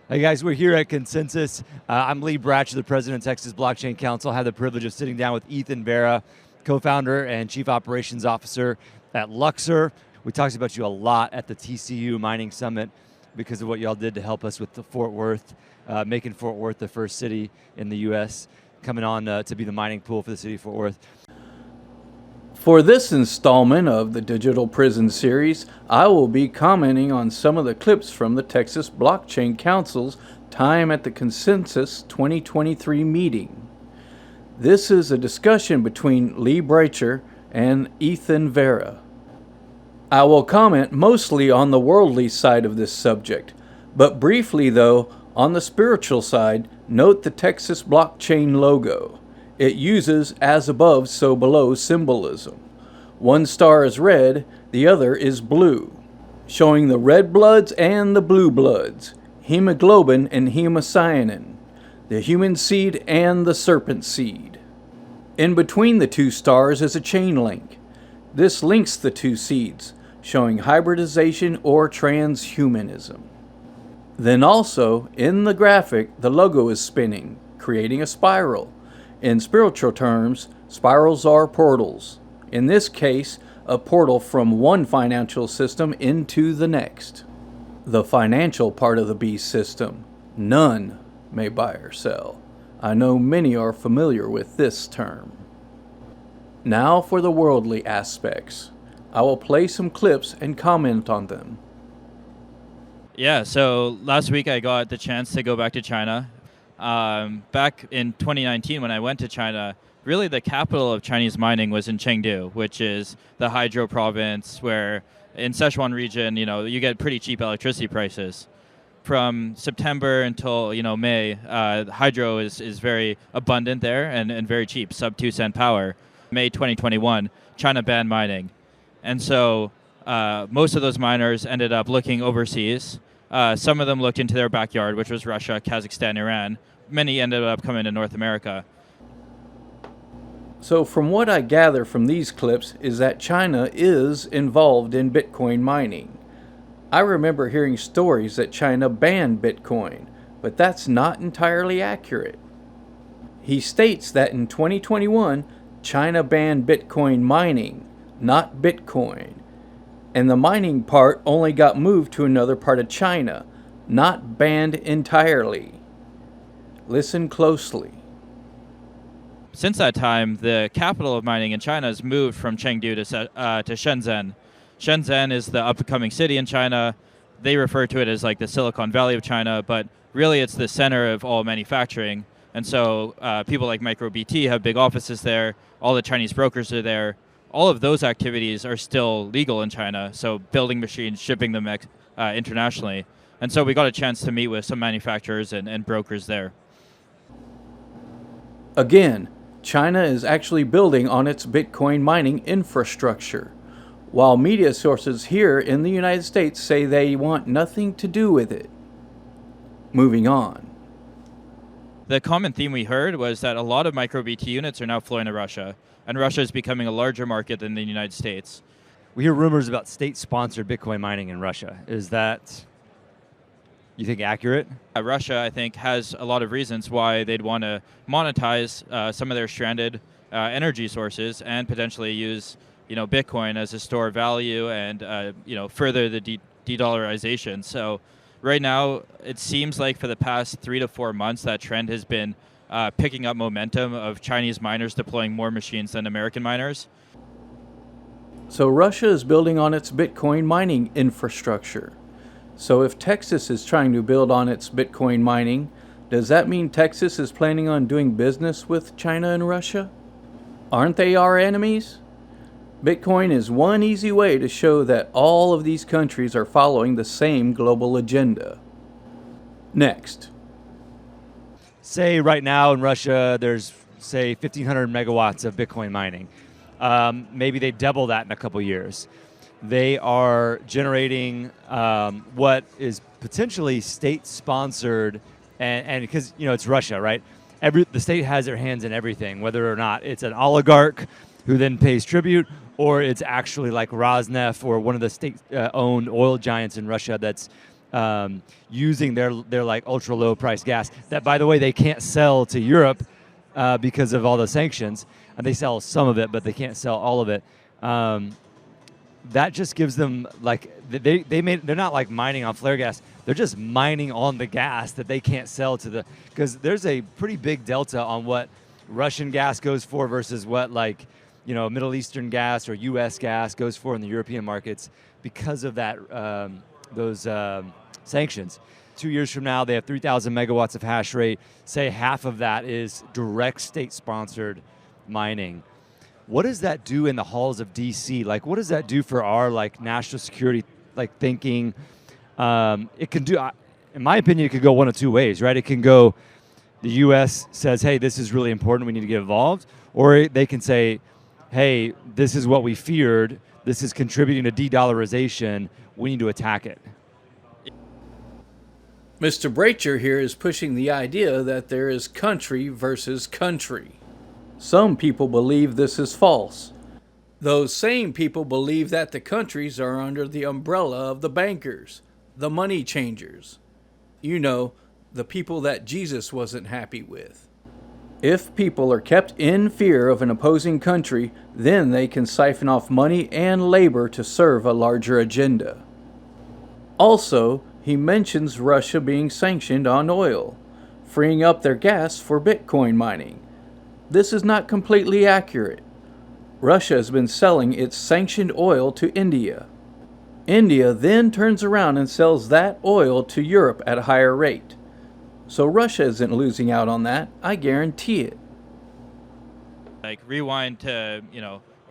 Hey guys, we're here at Consensus. I'm Lee Bratcher, the president of Texas Blockchain Council. I had the privilege of sitting down with Ethan Vera, co-founder and chief operations officer at Luxor. We talked about you a lot at the TCU Mining Summit because of what y'all did to help us with the Fort Worth, making Fort Worth the first city in the U.S., coming on to be the mining pool for the city of Fort Worth. For this installment of the Digital Prison series, I will be commenting on some of the clips from the Texas Blockchain Council's time at the Consensus 2023 meeting. This is a discussion between Lee Bratcher and Ethan Vera. I will comment mostly on the worldly side of this subject, but briefly though, on the spiritual side, note the Texas Blockchain logo. It uses as above, so below symbolism. One star is red, the other is blue, showing the red bloods and the blue bloods, hemoglobin and hemocyanin, the human seed and the serpent seed. In between the two stars is a chain link. This links the two seeds, showing hybridization or transhumanism. Then also, in the graphic, the logo is spinning, creating a spiral. In spiritual terms, spirals are portals. In this case, a portal from one financial system into the next. The financial part of the beast system, none may buy or sell. I know many are familiar with this term. Now for the worldly aspects. I will play some clips and comment on them. Yeah, so last week I got the chance to go back to China. Back in 2019 when I went to China, really the capital of Chinese mining was in Chengdu, which is the hydro province where in Sichuan region, you get pretty cheap electricity prices. From September until, May, hydro is very abundant there and very cheap, sub 2 cent power. May 2021, China banned mining. And so most of those miners ended up looking overseas. Some of them looked into their backyard, which was Russia, Kazakhstan, Iran. Many ended up coming to North America. So from what I gather from these clips is that China is involved in Bitcoin mining. I remember hearing stories that China banned Bitcoin, but that's not entirely accurate. He states that in 2021, China banned Bitcoin mining, not Bitcoin. And the mining part only got moved to another part of China, not banned entirely. Listen closely. Since that time, the capital of mining in China has moved from Chengdu to Shenzhen. Shenzhen is the up-and-coming city in China. They refer to it as like the Silicon Valley of China, but really it's the center of all manufacturing. And so people like MicroBT have big offices there. All the Chinese brokers are there. All of those activities are still legal in China, so building machines, shipping them internationally. And so we got a chance to meet with some manufacturers and brokers there. Again, China is actually building on its Bitcoin mining infrastructure, while media sources here in the United States say they want nothing to do with it. Moving on. The common theme we heard was that a lot of MicroBT units are now flowing to Russia, and Russia is becoming a larger market than the United States. We hear rumors about state-sponsored Bitcoin mining in Russia. Is that, you think, accurate? Russia, I think, has a lot of reasons why they'd want to monetize some of their stranded energy sources and potentially use, Bitcoin as a store of value and, further the de-dollarization. So right now, it seems like for the past 3 to 4 months, that trend has been picking up momentum of Chinese miners deploying more machines than American miners. So Russia is building on its Bitcoin mining infrastructure. So if Texas is trying to build on its Bitcoin mining, does that mean Texas is planning on doing business with China and Russia? Aren't they our enemies? Bitcoin is one easy way to show that all of these countries are following the same global agenda. Next. Say right now in Russia, there's, say, 1,500 megawatts of Bitcoin mining. Maybe they double that in a couple years. They are generating what is potentially state-sponsored, and because, it's Russia, right? The state has their hands in everything, whether or not it's an oligarch who then pays tribute, or it's actually like Rosneft or one of the state-owned oil giants in Russia that's using their like ultra low price gas that, by the way, they can't sell to Europe because of all the sanctions. And they sell some of it, but they can't sell all of it. That just gives them like they're not like mining on flare gas. They're just mining on the gas that they can't sell to the, because there's a pretty big delta on what Russian gas goes for versus what like, you know, Middle Eastern gas or U.S. gas goes for in the European markets because of that those sanctions. 2 years from now, they have 3,000 megawatts of hash rate. Say half of that is direct state-sponsored mining. What does that do in the halls of D.C.? Like, what does that do for our like national security like thinking? It can do, in my opinion, it could go one of two ways, right? It can go, the U.S. says, hey, this is really important, we need to get involved. Or they can say, hey, this is what we feared, this is contributing to de-dollarization, we need to attack it. Mr. Bracher here is pushing the idea that there is country versus country. Some people believe this is false. Those same people believe that the countries are under the umbrella of the bankers, the money changers. You know, the people that Jesus wasn't happy with. If people are kept in fear of an opposing country, then they can siphon off money and labor to serve a larger agenda. Also, he mentions Russia being sanctioned on oil, freeing up their gas for Bitcoin mining. This is not completely accurate. Russia has been selling its sanctioned oil to India. India then turns around and sells that oil to Europe at a higher rate. So Russia isn't losing out on that, I guarantee it. Like rewind to,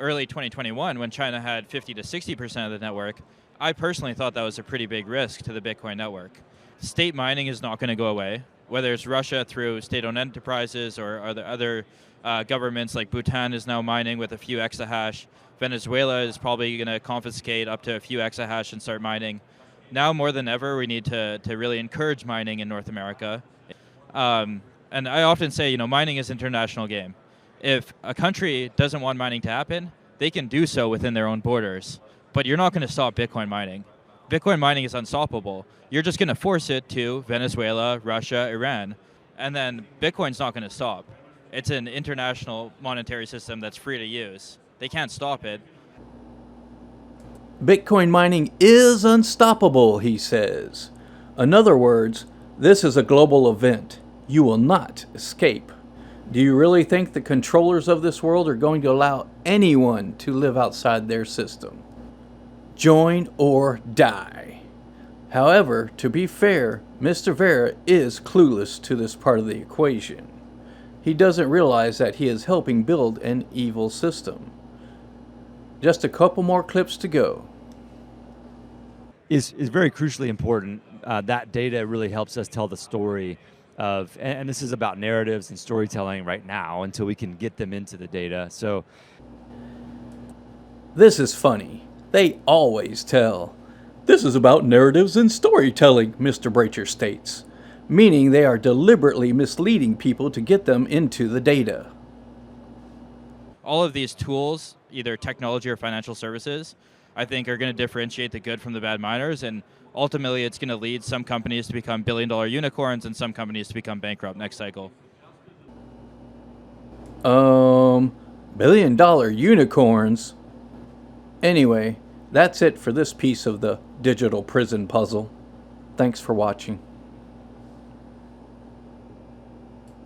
early 2021 when China had 50 to 60% of the network. I personally thought that was a pretty big risk to the Bitcoin network. State mining is not going to go away, whether it's Russia through state-owned enterprises or other governments like Bhutan is now mining with a few exahash. Venezuela is probably going to confiscate up to a few exahash and start mining. Now more than ever, we need to really encourage mining in North America. And I often say, mining is an international game. If a country doesn't want mining to happen, they can do so within their own borders. But you're not going to stop Bitcoin mining. Bitcoin mining is unstoppable. You're just going to force it to Venezuela, Russia, Iran. And then Bitcoin's not going to stop. It's an international monetary system that's free to use. They can't stop it. Bitcoin mining is unstoppable, he says. In other words, this is a global event. You will not escape. Do you really think the controllers of this world are going to allow anyone to live outside their system? Join or die. However, to be fair, Mr. Vera is clueless to this part of the equation. He doesn't realize that he is helping build an evil system. Just a couple more clips to go. Is very crucially important. That data really helps us tell the story of, and this is about narratives and storytelling right now until we can get them into the data. So this is funny. They always tell. This is about narratives and storytelling, Mr. Bracher states, meaning they are deliberately misleading people to get them into the data. All of these tools, either technology or financial services, I think are going to differentiate the good from the bad miners, and ultimately it's going to lead some companies to become billion-dollar unicorns and some companies to become bankrupt next cycle. Billion-dollar unicorns? Anyway, that's it for this piece of the digital prison puzzle. Thanks for watching.